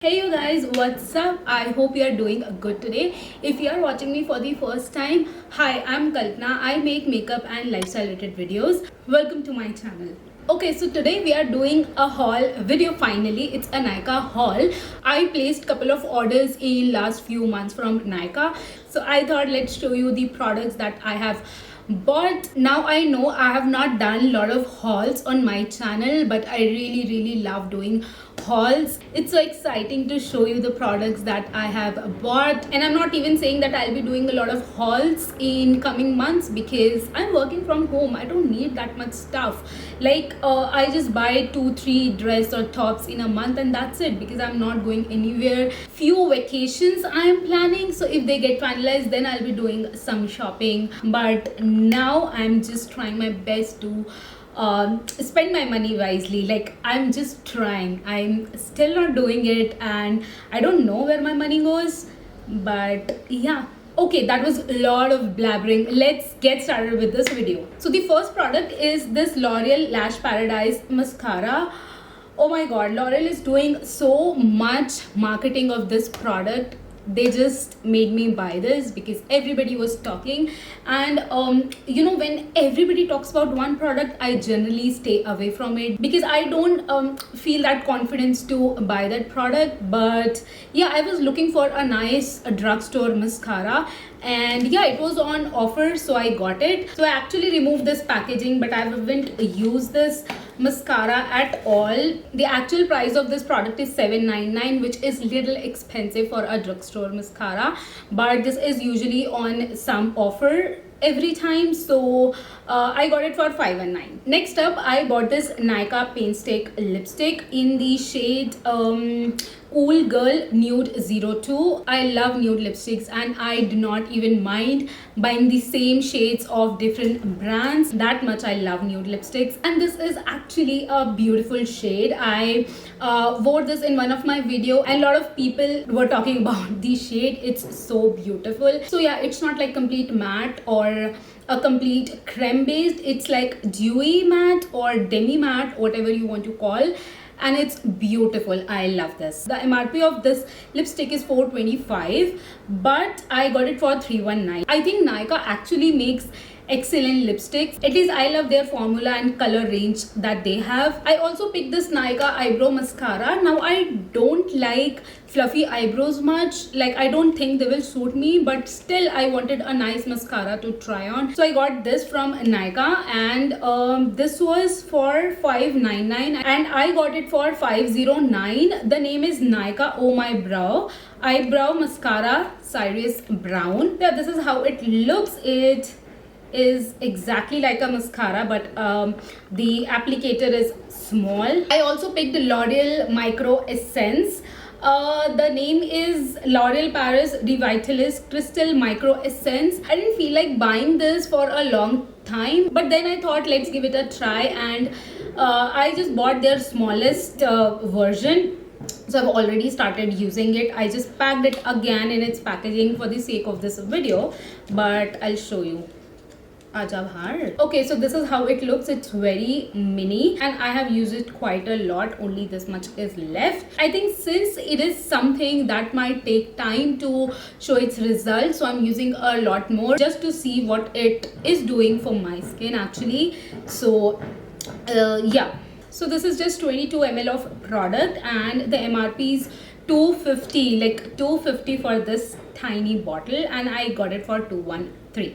Hey you guys, what's up? I hope you are doing good today. If you are watching me for the first time, hi, I'm Kalpana. I make makeup and lifestyle related videos. Welcome to my channel. Okay, so today we are doing a haul video. Finally, it's a Nykaa haul. I placed couple of orders in last few months from Nykaa, so I thought let's show you the products that I have bought. Now I know I have not done a lot of hauls on my channel, but I really love doing hauls. It's so exciting to show you the products that I have bought, and I'm not even saying that I'll be doing a lot of hauls in coming months because I'm working from home. I don't need that much stuff. Like I just buy 2-3 dress or tops in a month and that's it, because I'm not going anywhere. Few vacations I am planning, so if they get finalized then I'll be doing some shopping, but now I'm just trying my best to spend my money wisely. Like I'm just trying. I'm still not doing it and I don't know where my money goes, but yeah. Okay, that was a lot of blabbering. Let's get started with this video. So the first product is this L'Oreal Lash Paradise mascara. Oh my god, L'Oreal is doing so much marketing of this product. They just made me buy this because everybody was talking, and when everybody talks about one product, I generally stay away from it because I don't feel that confidence to buy that product. But yeah, I was looking for a nice drugstore mascara, and yeah, it was on offer, so I got it. So I actually removed this packaging, but I haven't used this mascara at all. The actual price of this product is $7.99, which is little expensive for a drugstore mascara, but this is usually on some offer every time, so I got it for $5.99. Next up, I bought this Nykaa Painstack lipstick in the shade Cool Girl Nude 02. I love nude lipsticks and I do not even mind buying the same shades of different brands. That much I love nude lipsticks, and this is actually a beautiful shade. I wore this in one of my video and a lot of people were talking about the shade. It's so beautiful. So yeah, it's not like complete matte or a complete creme based. It's like dewy matte or demi matte, whatever you want to call, and it's beautiful. I love this. The MRP of this lipstick is $4.25, but I got it for $3.19. I think Nykaa actually makes excellent lipsticks. At least I love their formula and color range that they have. I also picked this Nykaa eyebrow mascara. Now I don't like fluffy eyebrows much. Like I don't think they will suit me, but still I wanted a nice mascara to try on, so I got this from Nykaa, and this was for $5.99 and I got it for $5.09. The name is Nykaa Oh My Brow eyebrow mascara Cyrus Brown. Yeah, this is how it looks. It is exactly like a mascara, but the applicator is small. I also picked L'Oreal Micro Essence. The name is L'Oreal Paris Revitalize Crystal Micro Essence. I didn't feel like buying this for a long time, but then I thought let's give it a try, and I just bought their smallest version. So I've already started using it. I just packed it again in its packaging for the sake of this video, but I'll show you. Okay, so this is how it looks. It's very mini and I have used it quite a lot. Only this much is left. I think since it is something that might take time to show its results, so I'm using a lot more just to see what it is doing for my skin actually. So yeah, so this is just 22 ml of product and the MRP is $2.50, like $2.50 for this tiny bottle, and I got it for $2.13.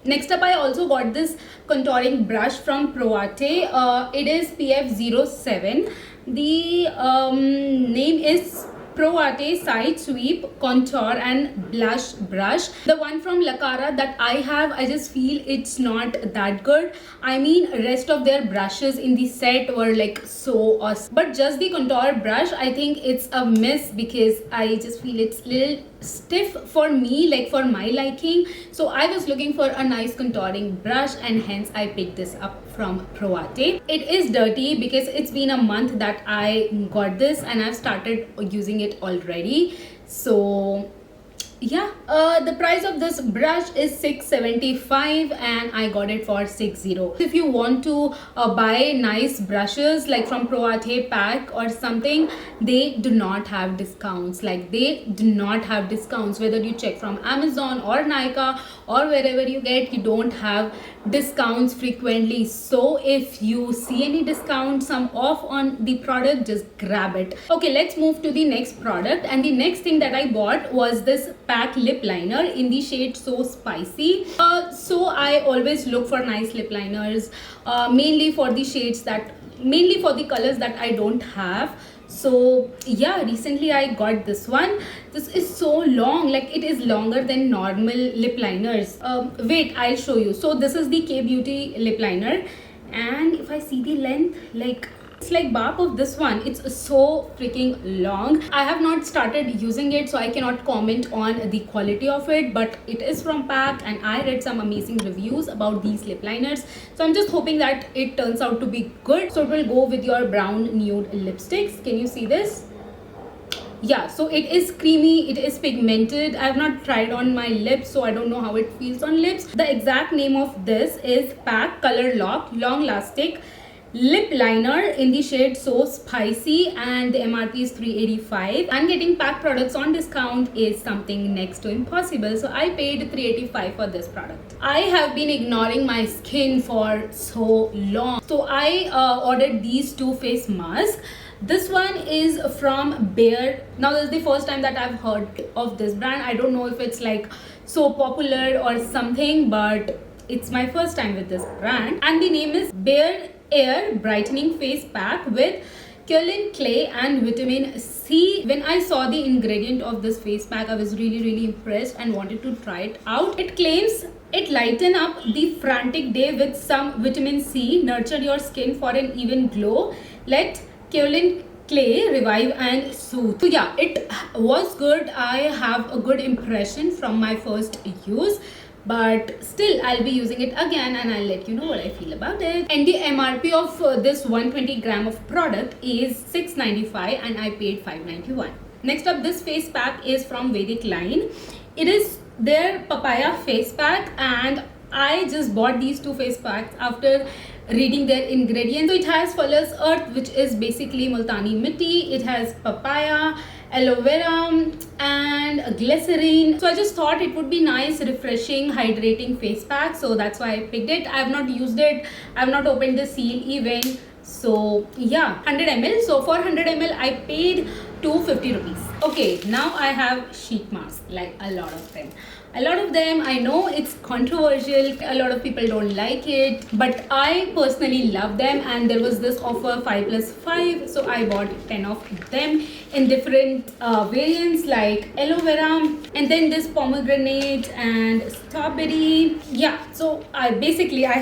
Next up, I also got this contouring brush from Proarte. It is PF07. The name is Proarte Side Sweep Contour and Blush Brush. The one from Lacara that I have, I just feel it's not that good. I mean, rest of their brushes in the set were like so awesome, but just the contour brush, I think it's a miss because I just feel it's little stiff for me, like for my liking. So I was looking for a nice contouring brush, and hence I picked this up from Proarte. It is dirty because it's been a month that I got this and I've started using it already. So yeah, the price of this brush is 675 and I got it for 60. If you want to buy nice brushes like from Pro Arte pack or something, they do not have discounts. Like they do not have discounts. Whether you check from Amazon or Nykaa or wherever you get, you don't have discounts frequently. So if you see any discount, some off on the product, just grab it. Okay, let's move to the next product. And the next thing that I bought was this PAC lip liner in the shade So Spicy. So I always look for nice lip liners, mainly for the colors that I don't have. So yeah, recently I got this one. This is so long, like it is longer than normal lip liners. Wait, I'll show you. So this is the K Beauty lip liner, and if I see the length, like it's like bark of this one. It's so freaking long. I have not started using it, so I cannot comment on the quality of it, but it is from PAC and I read some amazing reviews about these lip liners. So I'm just hoping that it turns out to be good. So it will go with your brown nude lipsticks. Can you see this? Yeah, so it is creamy, it is pigmented. I have not tried on my lips, so I don't know how it feels on lips. The exact name of this is PAC Color Lock Long Lasting Lip Liner in the shade So Spicy, and the MRP is 385. And getting PAC products on discount is something next to impossible, so I paid 385 for this product. I have been ignoring my skin for so long, so I ordered these two face masks. This one is from Bare. Now this is the first time that I've heard of this brand. I don't know if it's like so popular or something, but it's my first time with this brand. And the name is Bare Air Brightening Face Pack with kaolin clay and vitamin C. When I saw the ingredient of this face pack, I was really impressed and wanted to try it out. It claims it lighten up the frantic day with some vitamin C, nurture your skin for an even glow, let kaolin clay revive and soothe. So yeah, it was good. I have a good impression from my first use, but still I'll be using it again and I'll let you know what I feel about it. And the MRP of this 120 gram of product is 695 and I paid 591. Next up, this face pack is from Vedic line. It is their papaya face pack, and I just bought these two face packs after reading their ingredients. So it has Fuller's Earth, which is basically Multani Mitti. It has papaya, aloe vera and glycerine. So I just thought it would be nice, refreshing, hydrating face pack, so that's why I picked it. I have not used it, I have not opened the seal even. So yeah, 100 ml. So for 100 ml I paid 250 rupees. Okay, now I have sheet masks, like a lot of them. I know it's controversial, a lot of people don't like it, but I personally love them, and there was this offer 5+5, so I bought 10 of them in different variants like aloe vera, and then this pomegranate and strawberry. Yeah, so I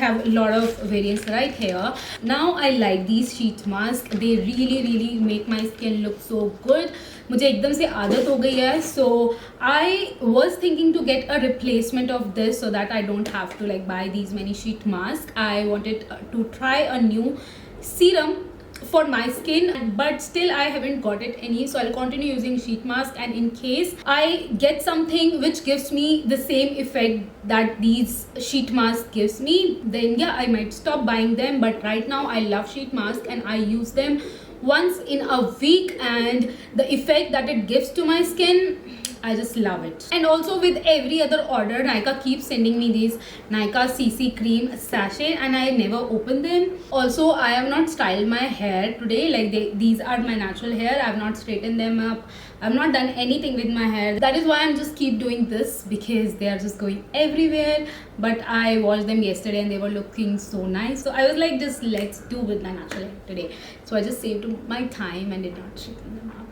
have a lot of variants right here. Now I like these sheet masks. They really make my skin look so good. मुझे एकदम से आदत हो गई है, so I was thinking to get a replacement of this so that I don't have to like buy these many sheet masks. I wanted to try a new serum for my skin, but still I haven't got it any, so I'll continue using sheet mask, and in case I get something which gives me the same effect that these sheet mask gives me, then yeah, I might stop buying them. But right now I love sheet mask and I use them once in a week, and the effect that it gives to my skin, I just love it. And also with every other order, Nykaa keeps sending me these Nykaa CC cream sachet and I never open them. Also, I have not styled my hair today. Like these are my natural hair. I have not straightened them up. I have not done anything with my hair. That is why I'm just keep doing this, because they are just going everywhere. But I washed them yesterday and they were looking so nice. So I was like, just let's do with my natural hair today. So I just saved my time and did not straighten them up.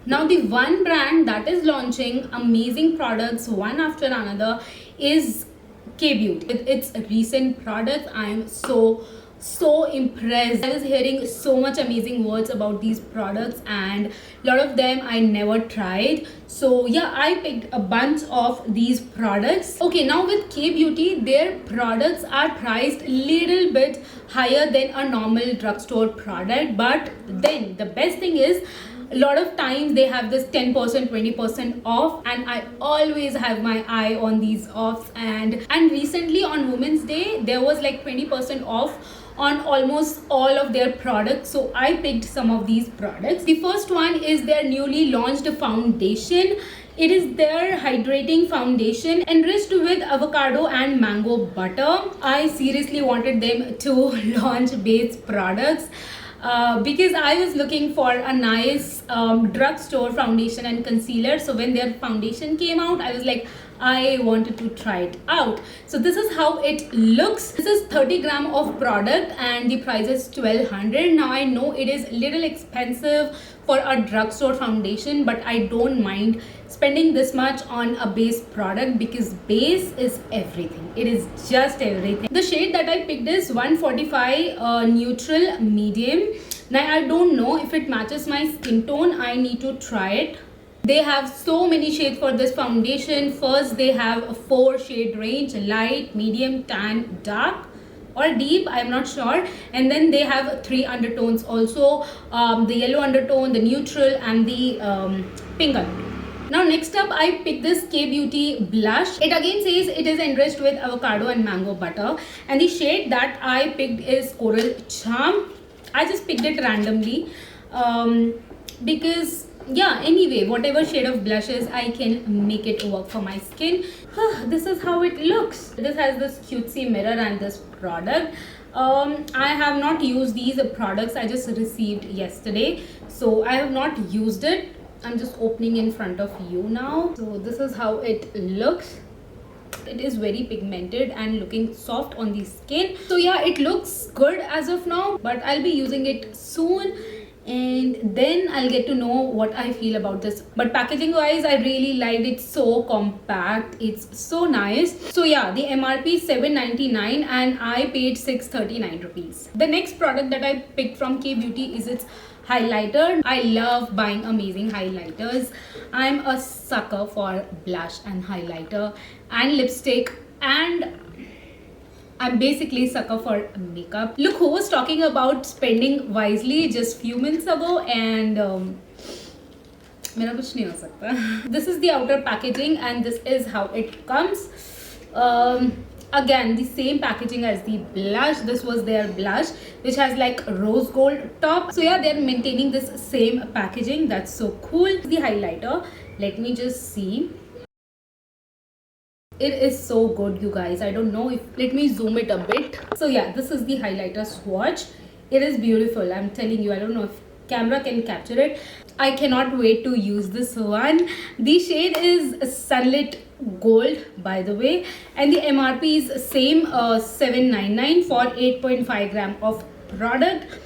Now the one brand that is launching amazing products one after another is K Beauty. With its recent products, I am so impressed. I was hearing so much amazing words about these products and a lot of them I never tried. So yeah, I picked a bunch of these products. Okay, now with K Beauty, their products are priced little bit higher than a normal drugstore product, but then the best thing is A lot of times they have this 10%, 20% off, and I always have my eye on these offs. And recently on Women's Day there was like 20% off on almost all of their products, so I picked some of these products. The first one is their newly launched foundation. It is their hydrating foundation enriched with avocado and mango butter. I seriously wanted them to launch base products because I was looking for a nice drugstore foundation and concealer. So when their foundation came out, I was like, I wanted to try it out. So this is how it looks. This is 30 gram of product and the price is 1200. Now I know it is little expensive for a drugstore foundation, but I don't mind spending this much on a base product because base is everything. It is just everything. The shade that I picked is 145 neutral medium. Now I don't know if it matches my skin tone. I need to try it. They have so many shades for this foundation. First they have a 4 shade range: light, medium, tan, dark or deep, I'm not sure. And then they have 3 undertones also, the yellow undertone, the neutral and the pink undertone. Now next up I picked this K Beauty blush. It again says it is enriched with avocado and mango butter, and the shade that I picked is Coral Charm. I just picked it randomly because yeah, anyway, whatever shade of blushes, I can make it work for my skin. This is how it looks. This has this cutesy mirror and this product. I have not used these products. I just received yesterday, so I have not used it. I'm just opening in front of you now. So this is how it looks. It is very pigmented and looking soft on the skin. So yeah, it looks good as of now, but I'll be using it soon and then I'll get to know what I feel about this. But packaging wise, I really liked it. So compact, it's so nice. So yeah, the MRP is 799 and I paid 639 rupees. The next product that I picked from K Beauty is its highlighter. I love buying amazing highlighters. I'm a sucker for blush and highlighter and lipstick, and I'm basically sucker for makeup. Look who was talking about spending wisely just few minutes ago, and मेरा कुछ नहीं हो सकता. This is the outer packaging and this is how it comes. Again, the same packaging as the blush. This was their blush, which has like rose gold top. So yeah, they're maintaining this same packaging. That's so cool. The highlighter, let me just see. It is so good, you guys. I don't know if, let me zoom it a bit. So yeah, this is the highlighter swatch. It is beautiful, I'm telling you. I don't know if camera can capture it. I cannot wait to use this one. The shade is Sunlit Gold, by the way, and the MRP is same, 799 for 8.5 gram of product.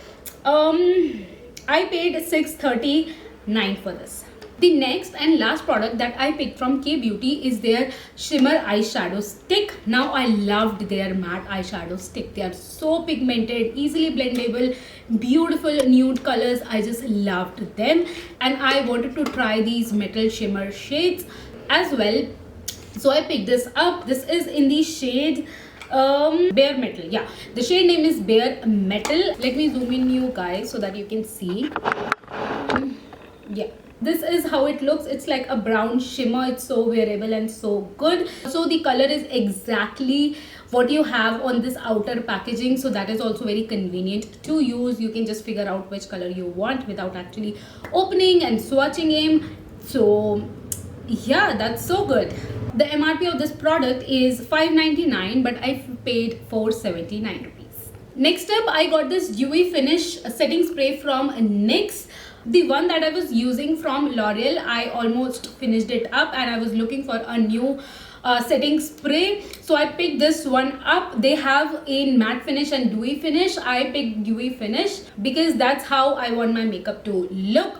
I paid 639 for this. The next and last product that I picked from K Beauty is their shimmer eyeshadow stick. Now I loved their matte eyeshadow stick. They are so pigmented, easily blendable, beautiful nude colors. I just loved them and I wanted to try these metal shimmer shades as well. So I picked this up. This is in the shade Bare Metal. Yeah, the shade name is Bare Metal. Let me zoom in you guys so that you can see. Yeah, this is how it looks. It's like a brown shimmer. It's so wearable and so good. So the color is exactly what you have on this outer packaging, so that is also very convenient to use. You can just figure out which color you want without actually opening and swatching him. So yeah, that's so good. The MRP of this product is 599, but I paid 479 rupees. Next up, I got this dewy finish setting spray from NYX. The one that I was using from L'Oreal, I almost finished it up and I was looking for a new setting spray. So I picked this one up. They have a matte finish and dewy finish. I picked dewy finish because that's how I want my makeup to look.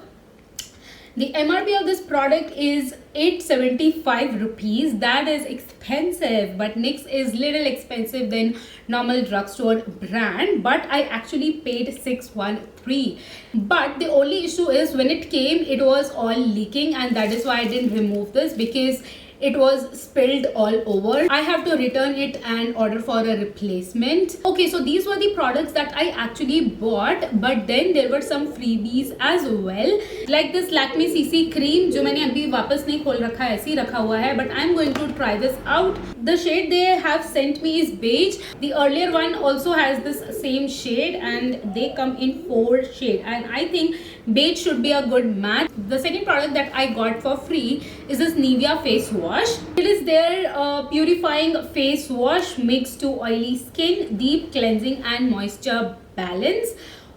The MRP of this product is 875 rupees. That is expensive, but NYX is little expensive than normal drugstore brand, but I actually paid 613. But the only issue is when it came, it was all leaking, and that is why I didn't remove this, because it was spilled all over. I have to return it and order for a replacement. Okay, so these were the products that I actually bought, but then there were some freebies as well, like this Lakme CC cream जो मैंने अभी वापस नहीं खोल रखा है, ऐसे ही रखा हुआ है, but I'm going to try this out. The shade they have sent me is beige. The earlier one also has this same shade and they come in 4 shades, and I think beige should be a good match. The second product that I got for free is this Nivea face wash. It is their purifying face wash mixed to oily skin, deep cleansing and moisture balance.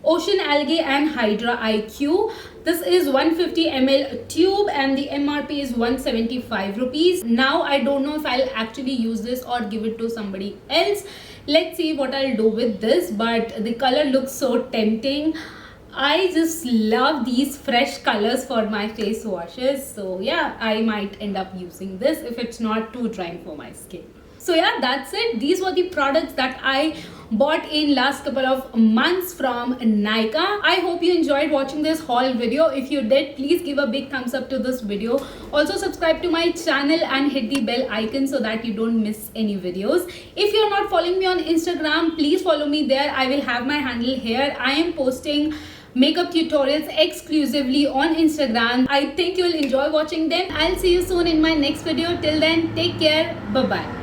Ocean Algae and Hydra IQ. This is 150 ml tube and the MRP is 175 rupees. Now I don't know if I'll actually use this or give it to somebody else. Let's see what I'll do with this, but the color looks so tempting. I just love these fresh colors for my face washes. So yeah, I might end up using this if it's not too drying for my skin. So yeah, that's it. These were the products that I bought in last couple of months from Nykaa. I hope you enjoyed watching this haul video. If you did, please give a big thumbs up to this video. Also subscribe to my channel and hit the bell icon so that you don't miss any videos. If you're not following me on Instagram, please follow me there. I will have my handle here. I am posting makeup tutorials exclusively on Instagram. I think you will enjoy watching them. I'll see you soon in my next video. Till then, take care. Bye bye.